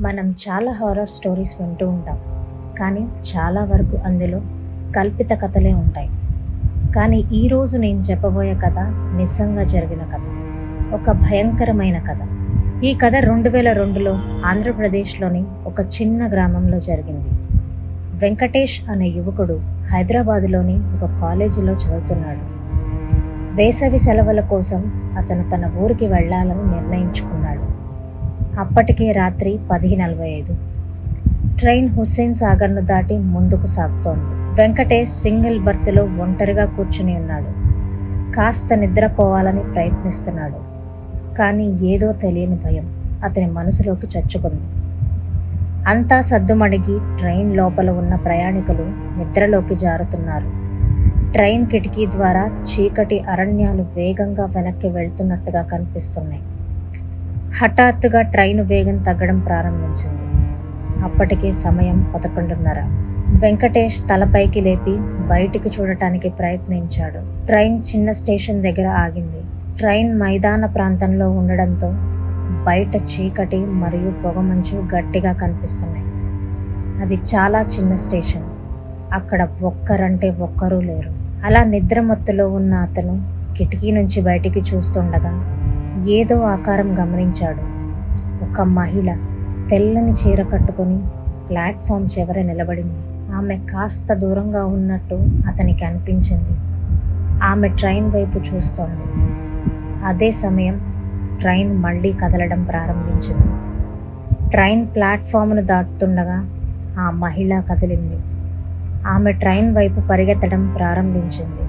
మనం చాలా horror stories వింటూ ఉంటాం, కానీ చాలా వరకు అందులో కల్పిత కథలే ఉంటాయి. కానీ ఈరోజు నేను చెప్పబోయే కథ నిజంగా జరిగిన కథ, ఒక భయంకరమైన కథ. ఈ కథ 2002లో ఆంధ్రప్రదేశ్లోని ఒక చిన్న గ్రామంలో జరిగింది. వెంకటేష్ అనే యువకుడు హైదరాబాదులోని ఒక కాలేజీలో చదువుతున్నాడు. వేసవి సెలవుల కోసం అతను తన ఊరికి వెళ్ళాలని నిర్ణయించుకున్నాడు. అప్పటికే రాత్రి 10:45. ట్రైన్ హుస్సేన్ సాగర్ను దాటి ముందుకు సాగుతోంది. వెంకటేష్ సింగిల్ బర్త్లో ఒంటరిగా కూర్చుని ఉన్నాడు. కాస్త నిద్రపోవాలని ప్రయత్నిస్తున్నాడు, కానీ ఏదో తెలియని భయం అతని మనసులోకి చచ్చుకుంది. అంతా సద్దుమణిగి ట్రైన్ లోపల ఉన్న ప్రయాణికులు నిద్రలోకి జారుతున్నారు. ట్రైన్ కిటికీ ద్వారా చీకటి అరణ్యాలు వేగంగా వెనక్కి వెళ్తున్నట్టుగా కనిపిస్తున్నాయి. హఠాత్తుగా ట్రైన్ వేగం తగ్గడం ప్రారంభించింది. అప్పటికే సమయం 11:30. వెంకటేష్ తలపైకి లేపి బయటికి చూడటానికి ప్రయత్నించాడు. ట్రైన్ చిన్న స్టేషన్ దగ్గర ఆగింది. ట్రైన్ మైదాన ప్రాంతంలో ఉండడంతో బయట చీకటి మరియు పొగమంచు గట్టిగా కనిపిస్తున్నాయి. అది చాలా చిన్న స్టేషన్. అక్కడ ఒక్కరంటే ఒక్కరూ లేరు. అలా నిద్రమత్తులో ఉన్న అతను కిటికీ నుంచి బయటికి చూస్తుండగా ఏదో ఆకారం గమనించాడు. ఒక మహిళ తెల్లని చీర కట్టుకొని ప్లాట్ఫామ్ చివర నిలబడింది. ఆమె కాస్త దూరంగా ఉన్నట్టు అతనికి అనిపించింది. ఆమె ట్రైన్ వైపు చూస్తోంది. అదే సమయం ట్రైన్ మళ్ళీ కదలడం ప్రారంభించింది. ట్రైన్ ప్లాట్ఫామ్ను దాటుతుండగా ఆ మహిళ కదిలింది. ఆమె ట్రైన్ వైపు పరిగెత్తడం ప్రారంభించింది.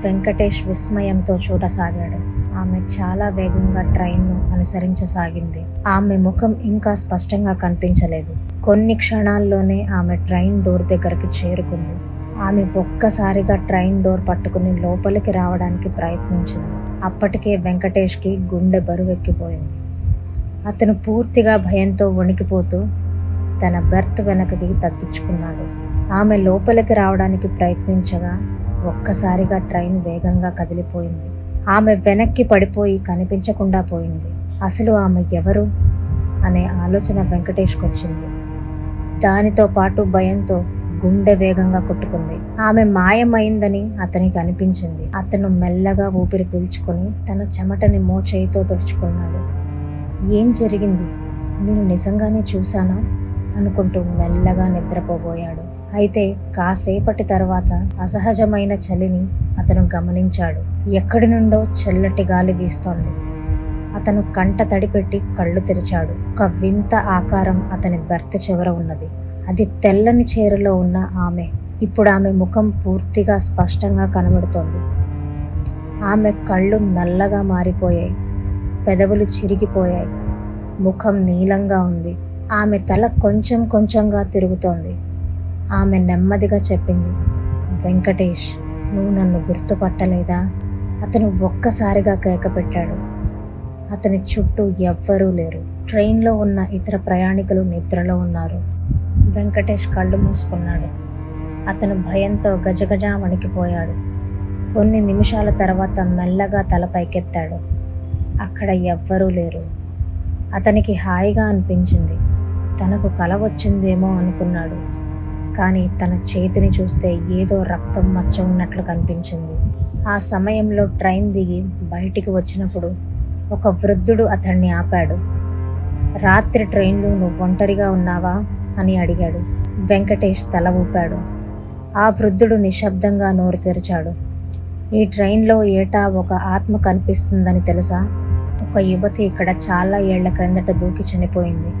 వెంకటేష్ విస్మయంతో చూడసాగాడు. ఆమె చాలా వేగంగా ట్రైన్ను అనుసరించసాగింది. ఆమె ముఖం ఇంకా స్పష్టంగా కనిపించలేదు. కొన్ని క్షణాల్లోనే ఆమె ట్రైన్ డోర్ దగ్గరికి చేరుకుంది. ఆమె ఒక్కసారిగా ట్రైన్ డోర్ పట్టుకుని లోపలికి రావడానికి ప్రయత్నించింది. అప్పటికే వెంకటేష్కి గుండె బరువెక్కిపోయింది. అతను పూర్తిగా భయంతో వణికిపోతూ తన బెర్త్ వెనకకి తగ్గించుకున్నాడు. ఆమె లోపలికి రావడానికి ప్రయత్నించగా ఒక్కసారిగా ట్రైన్ వేగంగా కదిలిపోయింది. ఆమె వెనక్కి పడిపోయి కనిపించకుండా పోయింది. అసలు ఆమె ఎవరు అనే ఆలోచన వెంకటేష్కి వచ్చింది. దానితో పాటు భయంతో గుండె వేగంగా కొట్టుకుంది. ఆమె మాయమైందని అతనికి అనిపించింది. అతను మెల్లగా ఊపిరి పీల్చుకొని తన చెమటని మోచేయితో తుడుచుకున్నాడు. ఏం జరిగింది? నేను నిజంగానే చూశానా అనుకుంటూ మెల్లగా నిద్రపోబోయాడు. అయితే కాసేపటి తర్వాత అసహజమైన చలిని అతను గమనించాడు. ఎక్కడి నుండో చల్లటి గాలి వీస్తోంది. అతను కంట తడిపెట్టి కళ్ళు తెరిచాడు. ఒక వింత ఆకారం అతని బెర్త్ చివర ఉన్నది. అది తెల్లని చీరలో ఉన్న ఆమె. ఇప్పుడు ఆమె ముఖం పూర్తిగా స్పష్టంగా కనబడుతోంది. ఆమె కళ్ళు నల్లగా మారిపోయాయి. పెదవులు చిరిగిపోయాయి. ముఖం నీలంగా ఉంది. ఆమె తల కొంచెం కొంచెంగా తిరుగుతోంది. ఆమె నెమ్మదిగా చెప్పింది, వెంకటేష్, నువ్వు నన్ను గుర్తుపట్టలేదా? అతను ఒక్కసారిగా కేక పెట్టాడు. అతని చుట్టూ ఎవ్వరూ లేరు. ట్రైన్లో ఉన్న ఇతర ప్రయాణికులు నిద్రలో ఉన్నారు. వెంకటేష్ కళ్ళు మూసుకున్నాడు. అతను భయంతో గజగజ వణికిపోయాడు. కొన్ని నిమిషాల తర్వాత మెల్లగా తల పైకెత్తాడు. అక్కడ ఎవ్వరూ లేరు. అతనికి హాయిగా అనిపించింది. తనకు కల వచ్చిందేమో అనుకున్నాడు. కానీ తన చేతిని చూస్తే ఏదో రక్తం మచ్చ ఉన్నట్లు కనిపించింది. ఆ సమయంలో ట్రైన్ దిగి బయటికి వచ్చినప్పుడు ఒక వృద్ధుడు అతన్ని ఆపాడు. రాత్రి ట్రైన్లో నువ్వు ఒంటరిగా ఉన్నావా అని అడిగాడు. వెంకటేష్ తల ఊపాడు. ఆ వృద్ధుడు నిశ్శబ్దంగా నోరు తెరిచాడు. ఈ ట్రైన్లో ఏటా ఒక ఆత్మ కనిపిస్తుందని తెలుసా? ఒక యువతి ఇక్కడ చాలా ఏళ్ల క్రిందట దూకి చనిపోయింది.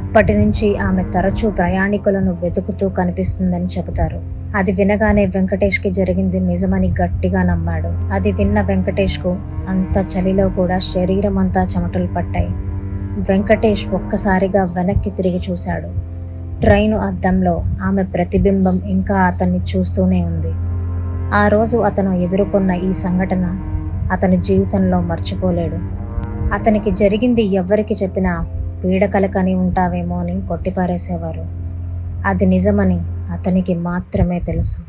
అప్పటి నుంచి ఆమె తరచూ ప్రయాణికులను వెతుకుతూ కనిపిస్తుందని చెబుతారు. అది వినగానే వెంకటేష్కి జరిగింది నిజమని గట్టిగా నమ్మాడు. అది విన్న వెంకటేష్కు అంత చలిలో కూడా శరీరం అంతా చెమటలు పట్టాయి. వెంకటేష్ ఒక్కసారిగా వెనక్కి తిరిగి చూశాడు. ట్రైను అద్దంలో ఆమె ప్రతిబింబం ఇంకా అతన్ని చూస్తూనే ఉంది. ఆ రోజు అతను ఎదుర్కొన్న ఈ సంఘటన అతని జీవితంలో మర్చిపోలేడు. అతనికి జరిగింది ఎవ్వరికి చెప్పినా పీడకలకని ఉంటావేమో అని కొట్టిపారేసేవారు. అది నిజమని అతనికి మాత్రమే తెలుసు.